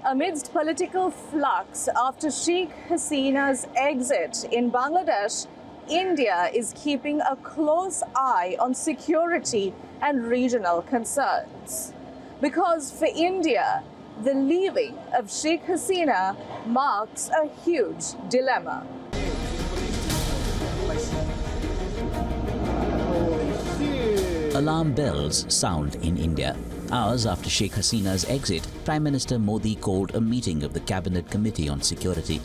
Amidst political flux after Sheikh Hasina's exit in Bangladesh, India is keeping a close eye on security and regional concerns. Because for India, the leaving of Sheikh Hasina marks a huge dilemma. Alarm bells sound in India. Hours after Sheikh Hasina's exit, Prime Minister Modi called a meeting of the Cabinet Committee on Security.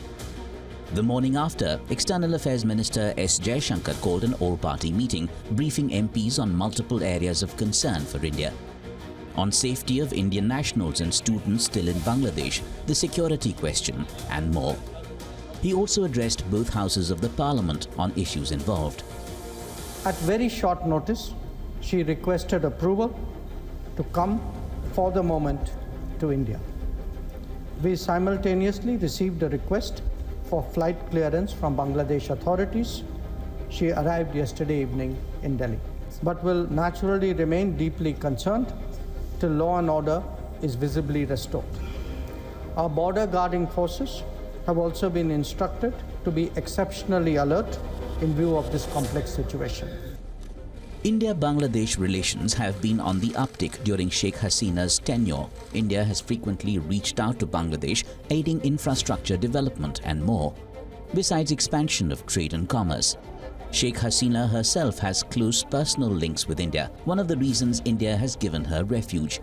The morning after, External Affairs Minister S. Jaishankar called an all-party meeting, briefing MPs on multiple areas of concern for India. On safety of Indian nationals and students still in Bangladesh, the security question, and more. He also addressed both houses of the parliament on issues involved. At very short notice, she requested approval to come for the moment to India. We simultaneously received a request for flight clearance from Bangladesh authorities. She arrived yesterday evening in Delhi, but will naturally remain deeply concerned till law and order is visibly restored. Our border guarding forces have also been instructed to be exceptionally alert in view of this complex situation. India-Bangladesh relations have been on the uptick during Sheikh Hasina's tenure. India has frequently reached out to Bangladesh, aiding infrastructure development and more, besides expansion of trade and commerce. Sheikh Hasina herself has close personal links with India, one of the reasons India has given her refuge.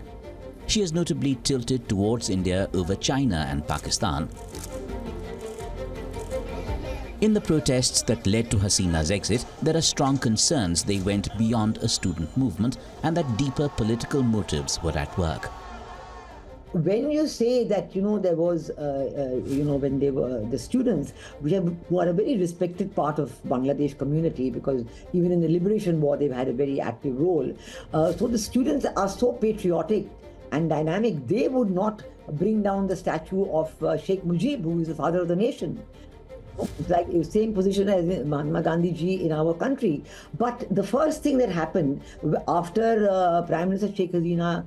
She has notably tilted towards India over China and Pakistan. In the protests that led to Hasina's exit, there are strong concerns they went beyond a student movement and that deeper political motives were at work. When you say that, there was, when they were the students, who are a very respected part of Bangladesh community, because even in the Liberation War, they've had a very active role. So the students are so patriotic and dynamic, they would not bring down the statue of Sheikh Mujib, who is the father of the nation. It's like the same position as Mahatma Gandhi ji in our country. But the first thing that happened after Prime Minister Sheikh Hasina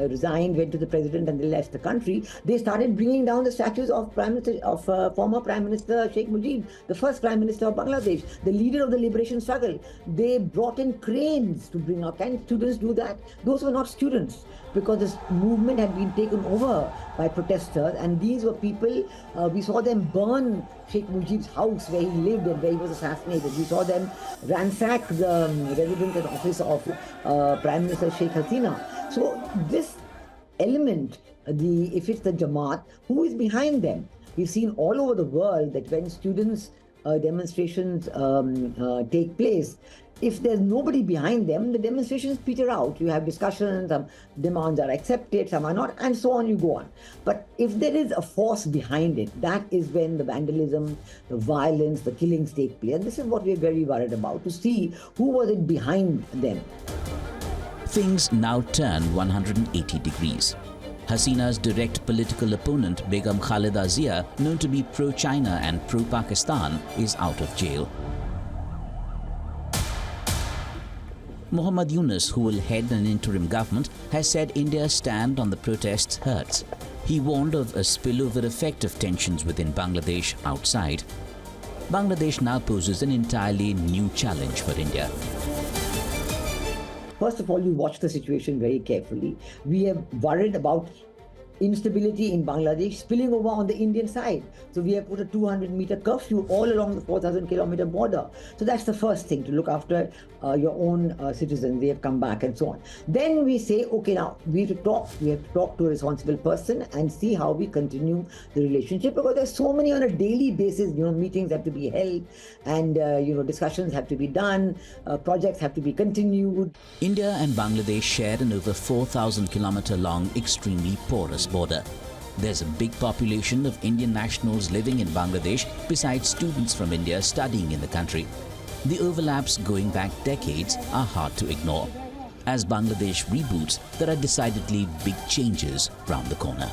resigned, went to the president and they left the country, they started bringing down the statues of former Prime Minister Sheikh Mujib, the first Prime Minister of Bangladesh, the leader of the liberation struggle. They brought in cranes to bring up. Can students do that? Those were not students, because this movement had been taken over by protesters, and these were people, we saw them burn Sheikh Mujib's house where he lived and where he was assassinated. We saw them ransack the residence and office of Prime Minister Sheikh Hasina. So this element, if it's the Jamaat, who is behind them? We've seen all over the world that when students' demonstrations take place, if there's nobody behind them, the demonstrations peter out. You have discussions, some demands are accepted, some are not, and so on you go on. But if there is a force behind it, that is when the vandalism, the violence, the killings take place. And this is what we're very worried about, to see who was it behind them. Things now turn 180 degrees. Hasina's direct political opponent, Begum Khalida Zia, known to be pro-China and pro-Pakistan, is out of jail. Muhammad Yunus, who will head an interim government, has said India's stand on the protests hurts. He warned of a spillover effect of tensions within Bangladesh outside. Bangladesh now poses an entirely new challenge for India. First of all, you watch the situation very carefully. We are worried about instability in Bangladesh spilling over on the Indian side. So we have put a 200-meter curfew all along the 4,000-kilometer border. So that's the first thing, to look after your own citizens. They have come back and so on. Then we say, okay, now we have to talk. We have to talk to a responsible person and see how we continue the relationship, because there's so many on a daily basis. Meetings have to be held, and discussions have to be done. Projects have to be continued. India and Bangladesh share an over 4,000-kilometer long, extremely porous border. There's a big population of Indian nationals living in Bangladesh, besides students from India studying in the country. The overlaps going back decades are hard to ignore. As Bangladesh reboots, there are decidedly big changes round the corner.